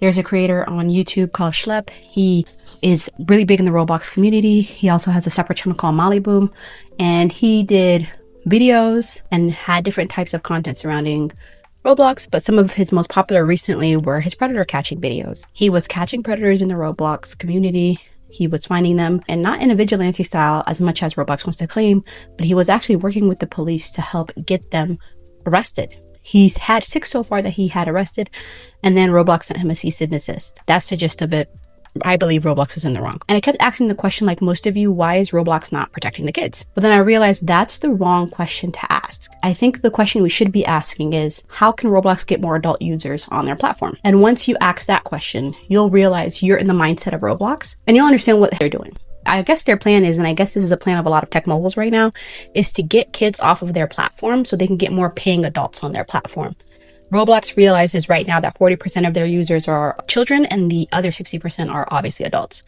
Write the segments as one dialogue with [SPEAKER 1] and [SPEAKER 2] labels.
[SPEAKER 1] There's a creator on YouTube called Schlep. He is really big in the Roblox community. He also has a separate channel called Malibu, and he did videos and had different types of content surrounding Roblox, but some of his most popular recently were his predator catching videos. He was catching predators in the Roblox community. He was finding them, and not in a vigilante style as much as Roblox wants to claim, but he was actually working with the police to help get them arrested. He's had 6 so far that he had arrested, and then Roblox sent him a cease and desist. That's the gist of it. I believe Roblox is in the wrong. And I kept asking the question, like most of you, why is Roblox not protecting the kids? But then I realized that's the wrong question to ask. I think the question we should be asking is, how can Roblox get more adult users on their platform? And once you ask that question, you'll realize you're in the mindset of Roblox and you'll understand what they're doing. I guess their plan is, and I guess this is a plan of a lot of tech moguls right now, is to get kids off of their platform so they can get more paying adults on their platform. Roblox realizes right now that 40% of their users are children and the other 60% are obviously adults.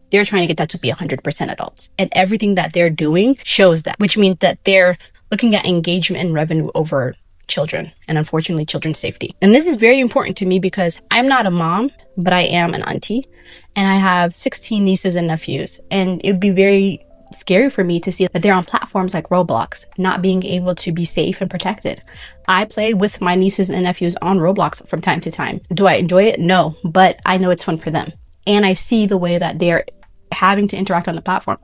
[SPEAKER 1] They're trying to get that to be 100% adults. And everything that they're doing shows that, which means that they're looking at engagement and revenue over children and unfortunately children's safety. And this is very important to me because I'm not a mom, but I am an auntie and I have 16 nieces and nephews. And it would be very scary for me to see that they're on platforms like Roblox, not being able to be safe and protected. I play with my nieces and nephews on Roblox from time to time. Do I enjoy it? No, but I know it's fun for them. And I see the way that they're having to interact on the platform.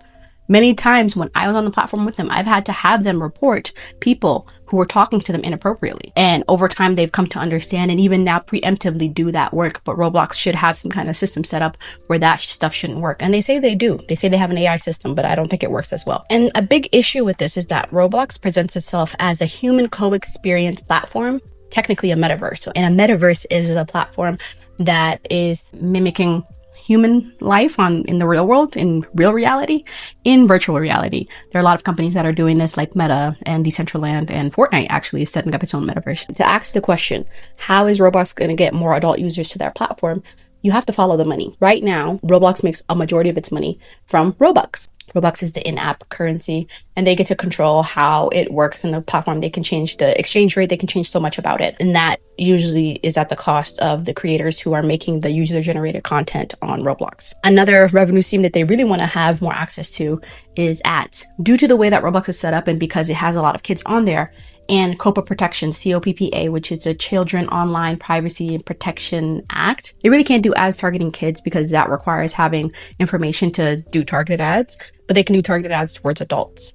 [SPEAKER 1] Many times when I was on the platform with them, I've had to have them report people who were talking to them inappropriately. And over time, they've come to understand and even now preemptively do that work. But Roblox should have some kind of system set up where that stuff shouldn't work. And they say they do. They say they have an AI system, but I don't think it works as well. And a big issue with this is that Roblox presents itself as a human co-experience platform, technically a metaverse. And a metaverse is a platform that is mimicking human life in the real world, in real reality, in virtual reality. There are a lot of companies that are doing this, like Meta and Decentraland, and Fortnite actually is setting up its own metaverse. To ask the question, how is Roblox going to get more adult users to their platform? You have to follow the money. Right now, Roblox makes a majority of its money from Robux. Robux is the in-app currency, and they get to control how it works in the platform. They can change the exchange rate. They can change so much about it. And that usually is at the cost of the creators who are making the user-generated content on Roblox. Another revenue stream that they really want to have more access to is ads. Due to the way that Roblox is set up and because it has a lot of kids on there, and COPPA protection, COPPA, which is a Children Online Privacy and Protection Act. They really can't do ads targeting kids because that requires having information to do targeted ads, but they can do targeted ads towards adults.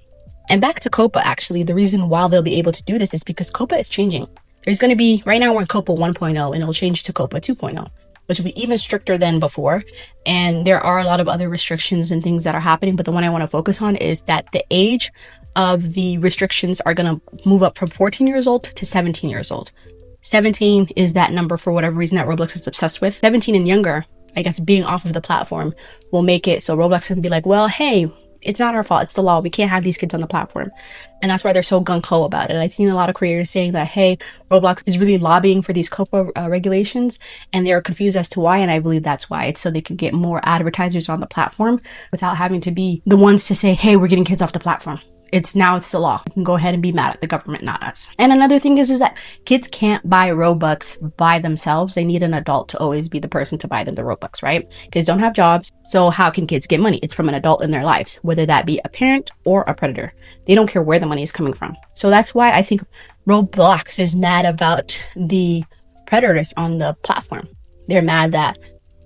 [SPEAKER 1] And back to COPPA, actually, the reason why they'll be able to do this is because COPPA is changing. There's going to be, right now we're in COPPA 1.0 and it'll change to COPPA 2.0, which will be even stricter than before. And there are a lot of other restrictions and things that are happening, but the one I want to focus on is that the age of the restrictions are going to move up from 14 years old to 17 years old. 17 is that number for whatever reason that Roblox is obsessed with. 17 and younger, I guess being off of the platform will make it so Roblox can be like, well, hey, it's not our fault. It's the law. We can't have these kids on the platform. And that's why they're so gung-ho about it. I've seen a lot of creators saying that, hey, Roblox is really lobbying for these COPPA regulations, and they're confused as to why. And I believe that's why. It's so they can get more advertisers on the platform without having to be the ones to say, hey, we're getting kids off the platform. It's the law. You can go ahead and be mad at the government, not us. And another thing is that kids can't buy Robux by themselves. They need an adult to always be the person to buy them the Robux, right? Kids don't have jobs. So how can kids get money? It's from an adult in their lives, whether that be a parent or a predator. They don't care where the money is coming from. So that's why I think Roblox is mad about the predators on the platform. They're mad that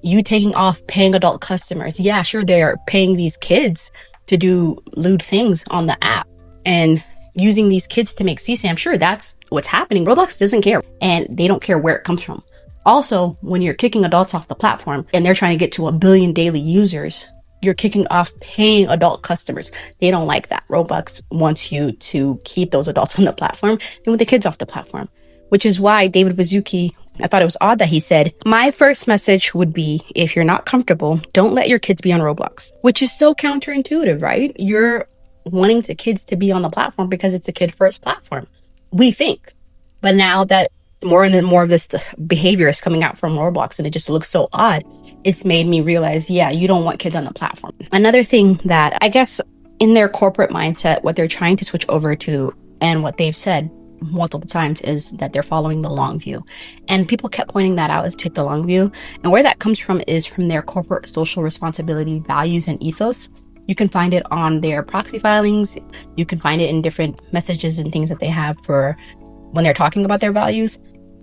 [SPEAKER 1] you taking off paying adult customers. Yeah, sure, they're paying these kids to do lewd things on the app and using these kids to make CSAM. Sure, that's what's happening. Roblox doesn't care, and they don't care where it comes from. Also, when you're kicking adults off the platform and they're trying to get to 1 billion daily users, you're kicking off paying adult customers. They don't like that. Roblox wants you to keep those adults on the platform and with the kids off the platform, which is why David Baszucki, I thought it was odd that he said, my first message would be, if you're not comfortable, don't let your kids be on Roblox, which is so counterintuitive, right? You're wanting the kids to be on the platform because it's a kid-first platform, we think. But now that more and more of this behavior is coming out from Roblox and it just looks so odd, it's made me realize, yeah, you don't want kids on the platform. Another thing that I guess in their corporate mindset, what they're trying to switch over to and what they've said multiple times is that they're following the long view. And people kept pointing that out as take the long view. And where that comes from is from their corporate social responsibility values and ethos. You can find it on their proxy filings. You can find it in different messages and things that they have for when they're talking about their values.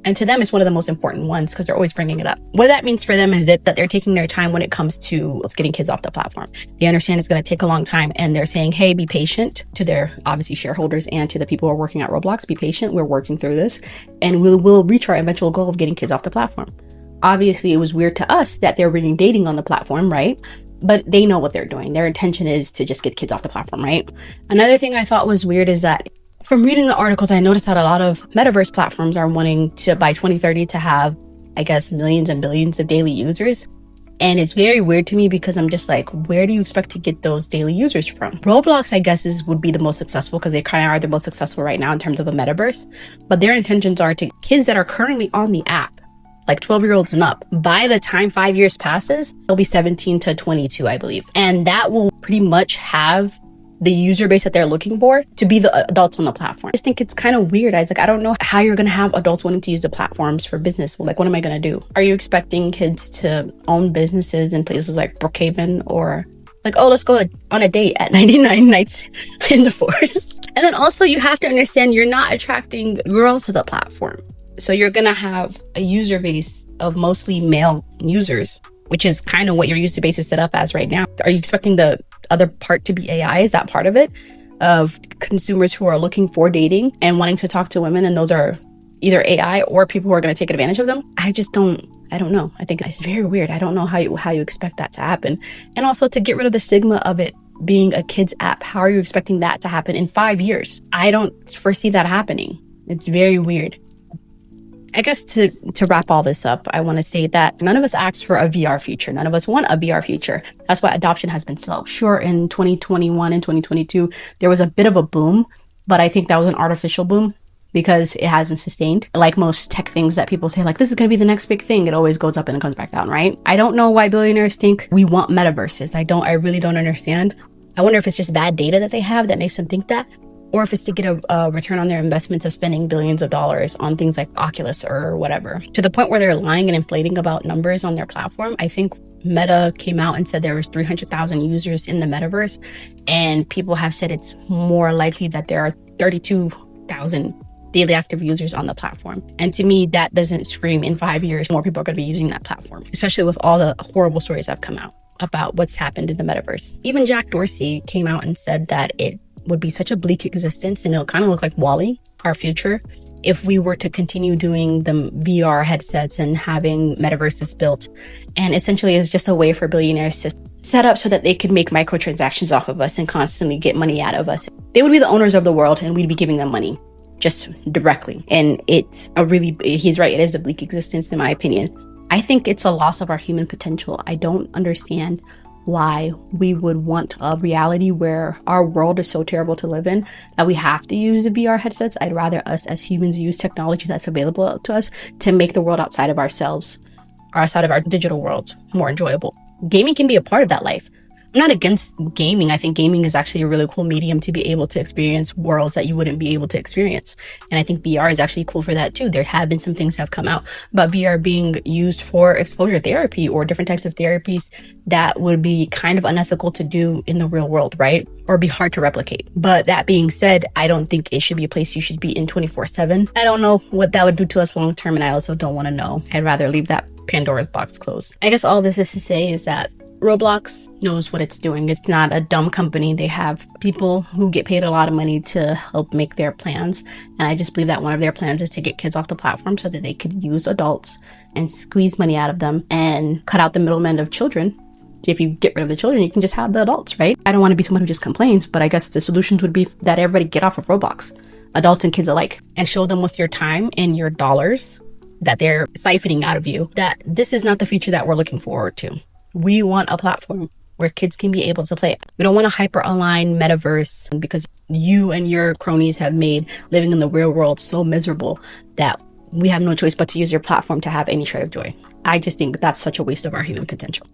[SPEAKER 1] And to them, it's one of the most important ones because they're always bringing it up. What that means for them is that they're taking their time when it comes to getting kids off the platform. They understand it's going to take a long time, and they're saying, hey, be patient to their obviously shareholders and to the people who are working at Roblox. Be patient. We're working through this and we'll reach our eventual goal of getting kids off the platform. Obviously, it was weird to us that they're bringing dating on the platform, right? But they know what they're doing. Their intention is to just get kids off the platform, right? Another thing I thought was weird is that from reading the articles, I noticed that a lot of metaverse platforms are wanting to, by 2030, to have, I guess, millions and billions of daily users. And it's very weird to me because I'm just like, where do you expect to get those daily users from? Roblox, I guess, would be the most successful because they kind of are the most successful right now in terms of a metaverse. But their intentions are to kids that are currently on the app, like 12-year-olds and up. By the time 5 years passes, they'll be 17 to 22, I believe. And that will pretty much have the user base that they're looking for to be the adults on the platform. I just think it's kind of weird. I don't know how you're going to have adults wanting to use the platforms for business. Well, like, what am I going to do? Are you expecting kids to own businesses in places like Brookhaven, or like, oh, let's go on a date at 99 nights in the forest? And then also you have to understand you're not attracting girls to the platform. So you're going to have a user base of mostly male users, which is kind of what your user base is set up as right now. Are you expecting the other part to be AI? Is that part of it? Of consumers who are looking for dating and wanting to talk to women, and those are either AI or people who are going to take advantage of them? I don't know. I think it's very weird. I don't know how you expect that to happen. And also to get rid of the stigma of it being a kid's app. How are you expecting that to happen in 5 years? I don't foresee that happening. It's very weird. I guess to wrap all this up, I want to say that none of us asked for a VR future. None of us want a VR future. That's why adoption has been slow. Sure, in 2021 and 2022, there was a bit of a boom, but I think that was an artificial boom because it hasn't sustained. Like most tech things that people say, like, this is going to be the next big thing. It always goes up and it comes back down, right? I don't know why billionaires think we want metaverses. I really don't understand. I wonder if it's just bad data that they have that makes them think that, or if it's to get a return on their investments of spending billions of dollars on things like Oculus or whatever. To the point where they're lying and inflating about numbers on their platform. I think Meta came out and said there was 300,000 users in the metaverse, and people have said it's more likely that there are 32,000 daily active users on the platform. And to me, that doesn't scream in 5 years more people are going to be using that platform, especially with all the horrible stories that have come out about what's happened in the metaverse. Even Jack Dorsey came out and said that it would be such a bleak existence, and it'll kind of look like WALL-E, our future, if we were to continue doing the VR headsets and having metaverses built. And essentially it's just a way for billionaires to set up so that they could make microtransactions off of us and constantly get money out of us. They would be the owners of the world and we'd be giving them money just directly. And he's right, it is a bleak existence in my opinion. I think it's a loss of our human potential. I don't understand why we would want a reality where our world is so terrible to live in that we have to use the VR headsets. I'd rather us as humans use technology that's available to us to make the world outside of ourselves, or outside of our digital world, more enjoyable. Gaming can be a part of that life. I'm not against gaming. I think gaming is actually a really cool medium to be able to experience worlds that you wouldn't be able to experience. And I think VR is actually cool for that too. There have been some things that have come out about VR being used for exposure therapy or different types of therapies that would be kind of unethical to do in the real world, right? Or be hard to replicate. But that being said, I don't think it should be a place you should be in 24/7. I don't know what that would do to us long term, and I also don't want to know. I'd rather leave that Pandora's box closed. I guess all this is to say is that Roblox knows what it's doing. It's not a dumb company. They have people who get paid a lot of money to help make their plans. And I just believe that one of their plans is to get kids off the platform so that they could use adults and squeeze money out of them and cut out the middlemen of children. If you get rid of the children, you can just have the adults, right? I don't want to be someone who just complains, but I guess the solutions would be that everybody get off of Roblox, adults and kids alike, and show them with your time and your dollars that they're siphoning out of you that this is not the future that we're looking forward to. We want a platform where kids can be able to play. We don't want a hyper-aligned metaverse because you and your cronies have made living in the real world so miserable that we have no choice but to use your platform to have any shred of joy. I just think that's such a waste of our human potential.